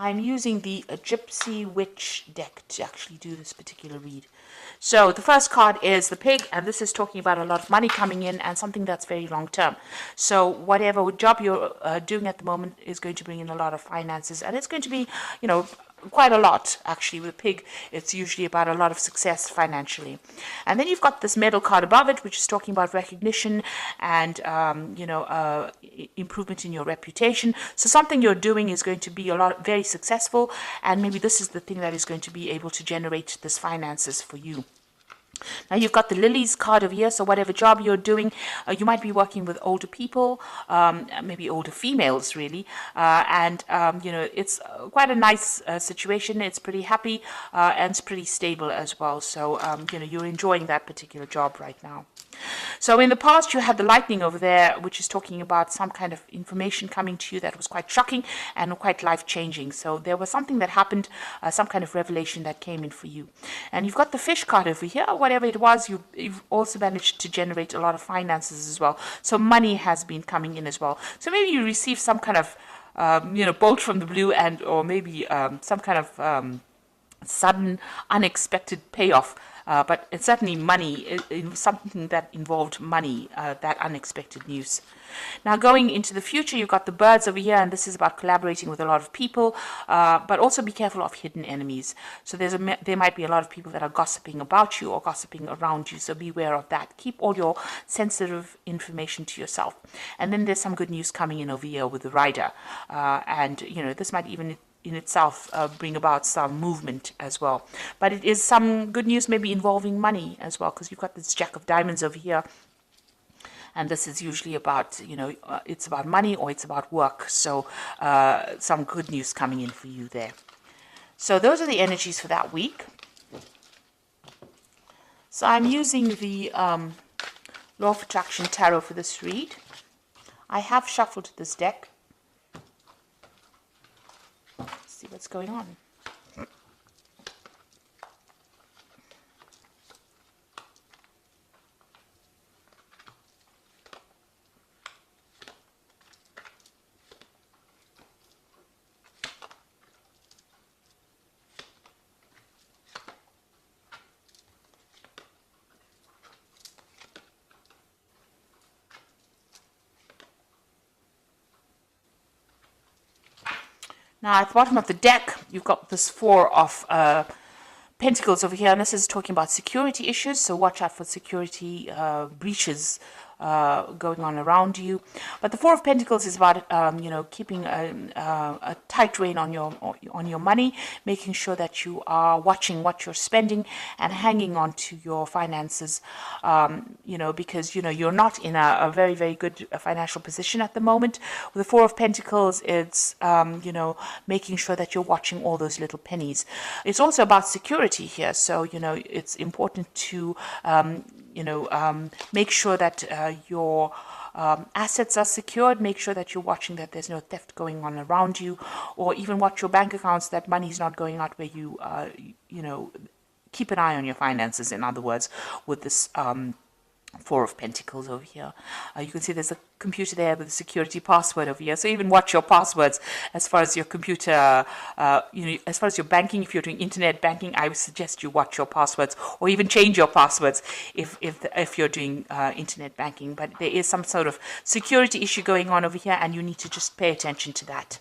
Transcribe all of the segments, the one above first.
I'm using the Gypsy Witch deck to actually do this particular read. So the first card is the pig, and this is talking about a lot of money coming in and something that's very long term. So whatever job you're doing at the moment is going to bring in a lot of finances, and it's going to be, quite a lot actually. With pig, it's usually about a lot of success financially. And then you've got this medal card above it, which is talking about recognition and improvement in your reputation. So something you're doing is going to be very successful, and maybe this is the thing that is going to be able to generate this finances for you. Now you've got the lilies card over here, so whatever job you're doing, you might be working with older people, maybe older females really, and it's quite a nice situation. It's pretty happy and it's pretty stable as well, so you're enjoying that particular job right now. So in the past, you had the lightning over there, which is talking about some kind of information coming to you that was quite shocking and quite life-changing. So there was something that happened, some kind of revelation that came in for you. And you've got the fish card over here. Whatever it was, you've also managed to generate a lot of finances as well. So money has been coming in as well. So maybe you received some kind of, bolt from the blue, or maybe some kind of sudden, unexpected payoff. But it's certainly money, something that involved money, that unexpected news. Now going into the future, you've got the birds over here, and this is about collaborating with a lot of people, but also be careful of hidden enemies. So there might be a lot of people that are gossiping about you or gossiping around you, so beware of that. Keep all your sensitive information to yourself. And then there's some good news coming in over here with the rider, and this might even in itself bring about some movement as well. But it is some good news maybe involving money as well, because you've got this Jack of Diamonds over here. And this is usually about, it's about money or it's about work. So some good news coming in for you there. So those are the energies for that week. So I'm using the Law of Attraction Tarot for this read. I have shuffled this deck. See what's going on. Now, at the bottom of the deck, you've got this Four of Pentacles over here, and this is talking about security issues, so watch out for security breaches going on around you. But the Four of Pentacles is about keeping a tight rein on your money, making sure that you are watching what you're spending and hanging on to your finances, because you're not in a very, very good financial position at the moment. With the Four of Pentacles, it's making sure that you're watching all those little pennies. It's also about security here, so it's important to make sure that your assets are secured. Make sure that you're watching that there's no theft going on around you, or even watch your bank accounts, that money's not going out where you, keep an eye on your finances, in other words, with this Four of Pentacles over here. You can see there's a computer there with a security password over here. So even watch your passwords as far as your computer, as far as your banking. If you're doing internet banking, I would suggest you watch your passwords, or even change your passwords if you're doing internet banking. But there is some sort of security issue going on over here, and you need to just pay attention to that.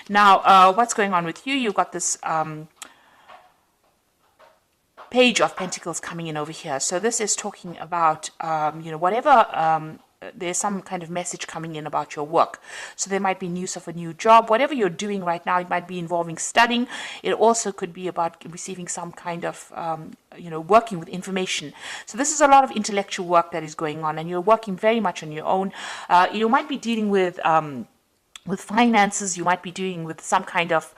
Now, what's going on with you? You've got this Page of Pentacles coming in over here. So this is talking about, whatever, there's some kind of message coming in about your work. So there might be news of a new job. Whatever you're doing right now, it might be involving studying. It also could be about receiving some kind of, working with information. So this is a lot of intellectual work that is going on, and you're working very much on your own. You might be dealing with finances. You might be dealing with some kind of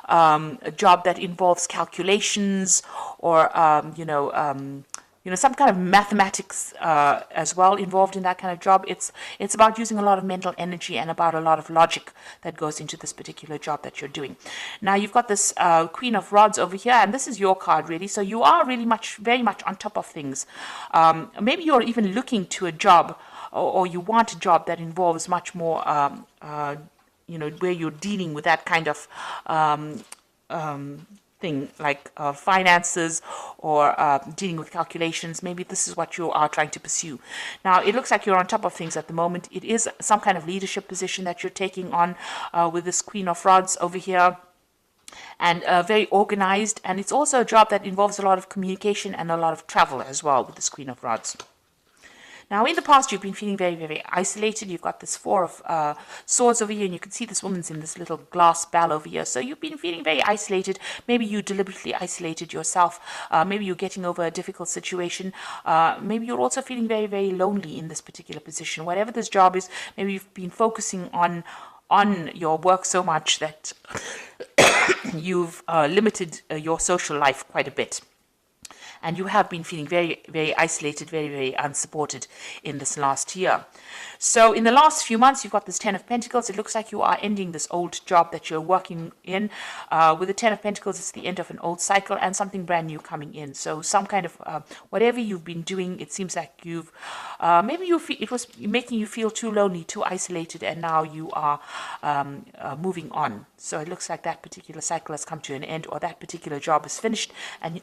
a job that involves calculations, or some kind of mathematics as well involved in that kind of job. It's about using a lot of mental energy and about a lot of logic that goes into this particular job that you're doing. Now you've got this Queen of Rods over here, and this is your card really. So you are really very much on top of things. Maybe you're even looking to a job, or you want a job that involves much more where you're dealing with that kind of thing, like finances or dealing with calculations. Maybe this is what you are trying to pursue. Now, it looks like you're on top of things at the moment. It is some kind of leadership position that you're taking on with this Queen of Rods over here, and very organized. And it's also a job that involves a lot of communication and a lot of travel as well with this Queen of Rods. Now, in the past, you've been feeling very, very isolated. You've got this Four of Swords over here, and you can see this woman's in this little glass bell over here. So you've been feeling very isolated. Maybe you deliberately isolated yourself. Maybe you're getting over a difficult situation. Maybe you're also feeling very, very lonely in this particular position. Whatever this job is, maybe you've been focusing on your work so much that you've limited your social life quite a bit. And you have been feeling very, very isolated, very, very unsupported in this last year. So in the last few months, you've got this Ten of Pentacles. It looks like you are ending this old job that you're working in. With the Ten of Pentacles, it's the end of an old cycle and something brand new coming in. So some kind of whatever you've been doing, it seems like you've maybe it was making you feel too lonely, too isolated, and now you are moving on. So it looks like that particular cycle has come to an end, or that particular job is finished,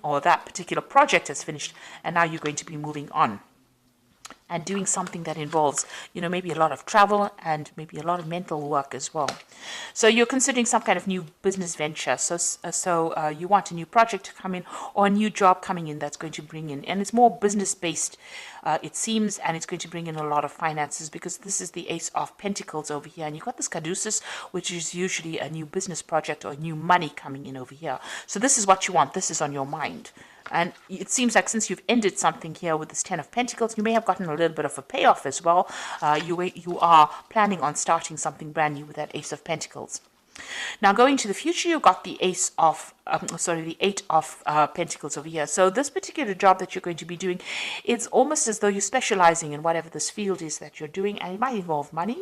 or that particular project is finished, and now you're going to be moving on and doing something that involves, maybe a lot of travel and maybe a lot of mental work as well. So you're considering some kind of new business venture. So you want a new project to come in, or a new job coming in that's going to bring in, and it's more business based, it seems, and it's going to bring in a lot of finances, because this is the Ace of Pentacles over here, and you've got this Caduceus, which is usually a new business project or new money coming in over here. So this is what you want. This is on your mind. And it seems like since you've ended something here with this Ten of Pentacles, you may have gotten a little bit of a payoff as well. You are planning on starting something brand new with that Ace of Pentacles. Now, going to the future, you've got the Eight of Pentacles over here. So this particular job that you're going to be doing, it's almost as though you're specializing in whatever this field is that you're doing, and it might involve money,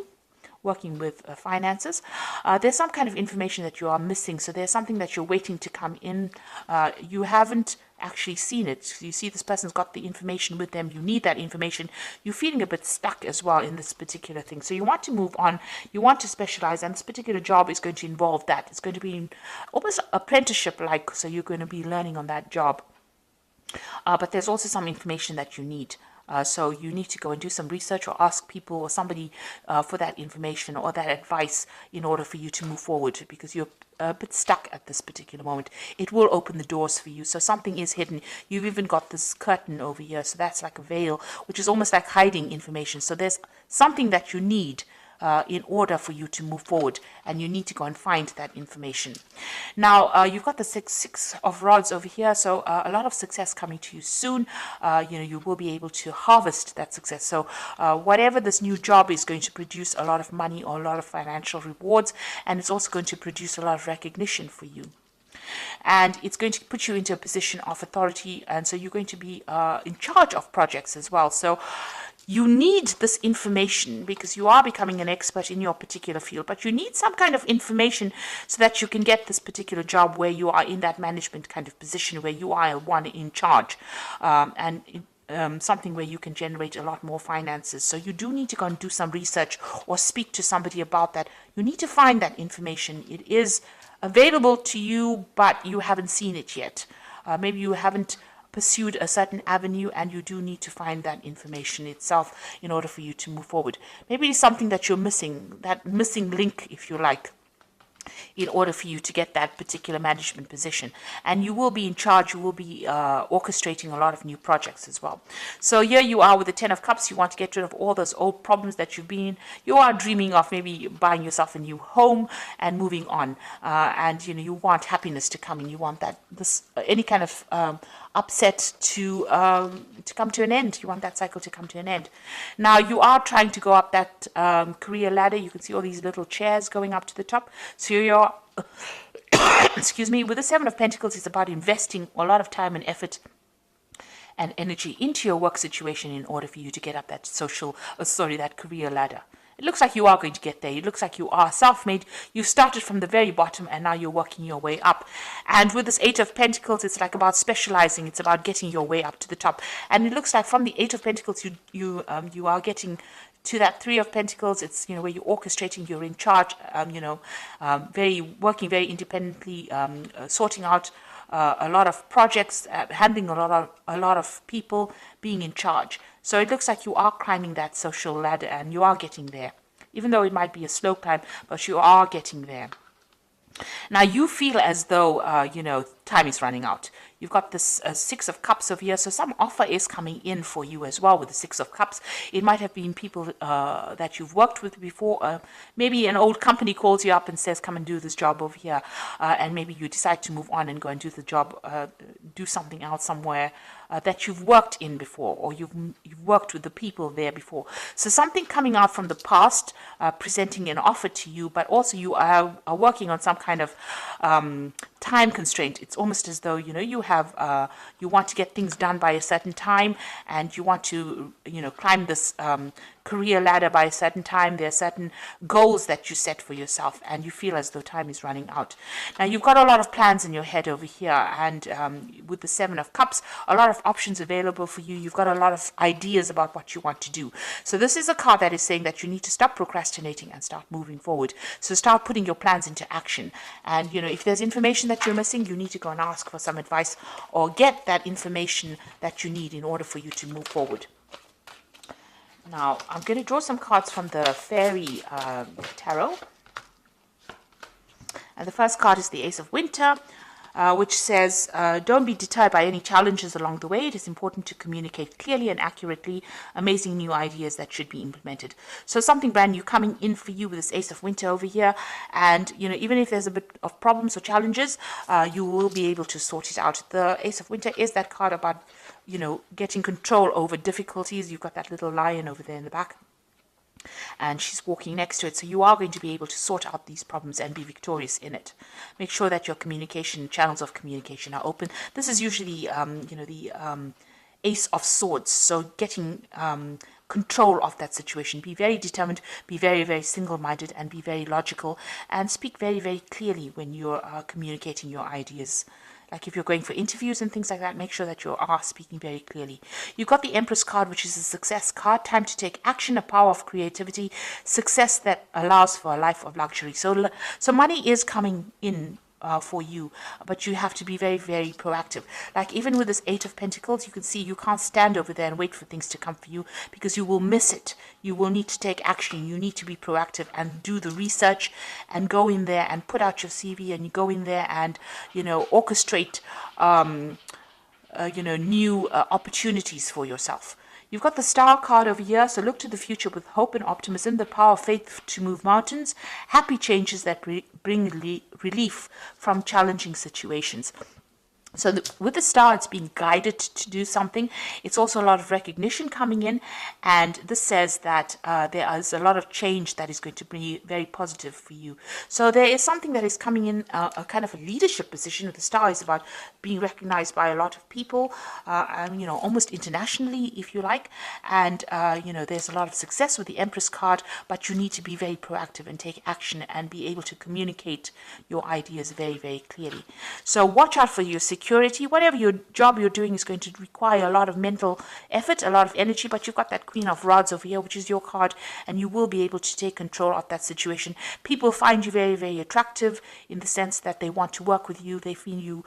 working with finances. There's some kind of information that you are missing. So there's something that you're waiting to come in. You haven't actually seen it. You see this person's got the information with them. You need that information. You're feeling a bit stuck as well in this particular thing. So you want to move on. You want to specialize, and this particular job is going to involve that. It's going to be almost apprenticeship-like. So you're going to be learning on that job. But there's also some information that you need. So you need to go and do some research, or ask people or somebody for that information or that advice in order for you to move forward, because you're a bit stuck at this particular moment. It will open the doors for you. So something is hidden. You've even got this curtain over here. So that's like a veil, which is almost like hiding information. So there's something that you need in order for you to move forward, and you need to go and find that information. Now, you've got the Six of Rods over here, so a lot of success coming to you soon. You will be able to harvest that success. So whatever this new job is going to produce a lot of money or a lot of financial rewards, and it's also going to produce a lot of recognition for you. And it's going to put you into a position of authority, and so you're going to be in charge of projects as well. So you need this information because you are becoming an expert in your particular field, but you need some kind of information so that you can get this particular job where you are in that management kind of position, where you are one in charge, something where you can generate a lot more finances. So you do need to go and do some research or speak to somebody about that. You need to find that information. It is available to you, but you haven't seen it yet. Maybe you haven't pursued a certain avenue, and you do need to find that information itself in order for you to move forward. Maybe it's something that you're missing, that missing link, if you like, in order for you to get that particular management position. And you will be in charge, you will be orchestrating a lot of new projects as well. So here you are with the Ten of Cups. You want to get rid of all those old problems that you've been in. You are dreaming of maybe buying yourself a new home and moving on. And you want happiness to come in. You want that any kind of upset to come to an end. You want that cycle to come to an end. Now you are trying to go up that career ladder. You can see all these little chairs going up to the top. So you're excuse me, with the Seven of Pentacles, it's about investing a lot of time and effort and energy into your work situation in order for you to get up that that career ladder. It looks like you are going to get there. It looks like you are self-made. You started from the very bottom, and now you're working your way up. And with this Eight of Pentacles, it's like about specializing. It's about getting your way up to the top. And it looks like from the Eight of Pentacles, you are getting to that Three of Pentacles. It's, you know, where you're orchestrating, you're in charge, working very independently, sorting out a lot of projects, handling a lot of people, being in charge. So it looks like you are climbing that social ladder and you are getting there. Even though it might be a slow climb, but you are getting there. Now you feel as though, time is running out. You've got this Six of Cups over here, so some offer is coming in for you as well with the Six of Cups. It might have been people that you've worked with before. Maybe an old company calls you up and says, come and do this job over here. And maybe you decide to move on and go and do the job, do something else somewhere that you've worked in before, or you've worked with the people there before. So something coming out from the past, presenting an offer to you, but also you are working on some kind of time constraint. It's almost as though, you have, you want to get things done by a certain time, and you want to, climb this career ladder by a certain time. There are certain goals that you set for yourself, and you feel as though time is running out. Now, you've got a lot of plans in your head over here, and with the Seven of Cups, a lot of options available for you. You've got a lot of ideas about what you want to do. So this is a card that is saying that you need to stop procrastinating and start moving forward. So start putting your plans into action. And, if there's information that you're missing, you need to go and ask for some advice or get that information that you need in order for you to move forward. Now, I'm going to draw some cards from the Fairy Tarot. And the first card is the Ace of Winter, which says, don't be deterred by any challenges along the way. It is important to communicate clearly and accurately amazing new ideas that should be implemented. So something brand new coming in for you with this Ace of Winter over here. And, even if there's a bit of problems or challenges, you will be able to sort it out. The Ace of Winter is that card about, getting control over difficulties. You've got that little lion over there in the back, and she's walking next to it. So you are going to be able to sort out these problems and be victorious in it. Make sure that your channels of communication are open. This is usually, the Ace of Swords. So getting control of that situation. Be very determined, be very, very single-minded, and be very logical, and speak very, very clearly when you're communicating your ideas. Like if you're going for interviews and things like that, make sure that you are speaking very clearly. You've got the Empress card, which is a success card. Time to take action, a power of creativity, success that allows for a life of luxury. So money is coming in for you, but you have to be very, very proactive. Like even with this Eight of Pentacles, you can see you can't stand over there and wait for things to come for you, because you will miss it. You will need to take action. You need to be proactive and do the research and go in there and put out your CV, and you go in there and, orchestrate, new opportunities for yourself. You've got the Star card over here, so look to the future with hope and optimism, the power of faith to move mountains, happy changes that bring relief from challenging situations. So with the Star, it's being guided to do something. It's also a lot of recognition coming in, and this says that there is a lot of change that is going to be very positive for you. So there is something that is coming in, a kind of a leadership position. With the Star is about being recognized by a lot of people, almost internationally, if you like. And, there's a lot of success with the Empress card, but you need to be very proactive and take action and be able to communicate your ideas very, very clearly. So watch out for your security. Whatever your job you're doing is going to require a lot of mental effort, a lot of energy, but you've got that Queen of Rods over here, which is your card, and you will be able to take control of that situation. People find you very, very attractive in the sense that they want to work with you. They feel you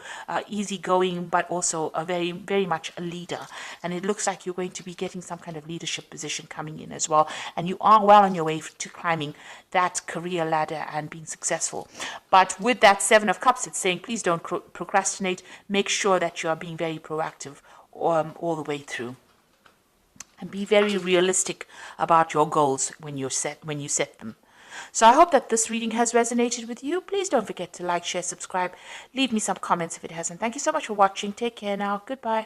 easygoing, but also a very, very much a leader. And it looks like you're going to be getting some kind of leadership position coming in as well. And you are well on your way to climbing that career ladder and being successful. But with that Seven of Cups, it's saying, please don't procrastinate. Make sure that you are being very proactive all the way through, and be very realistic about your goals when you set them. So I hope that this reading has resonated with you. Please don't forget to like, share, subscribe. Leave me some comments if it hasn't. Thank you so much for watching. Take care now. Goodbye.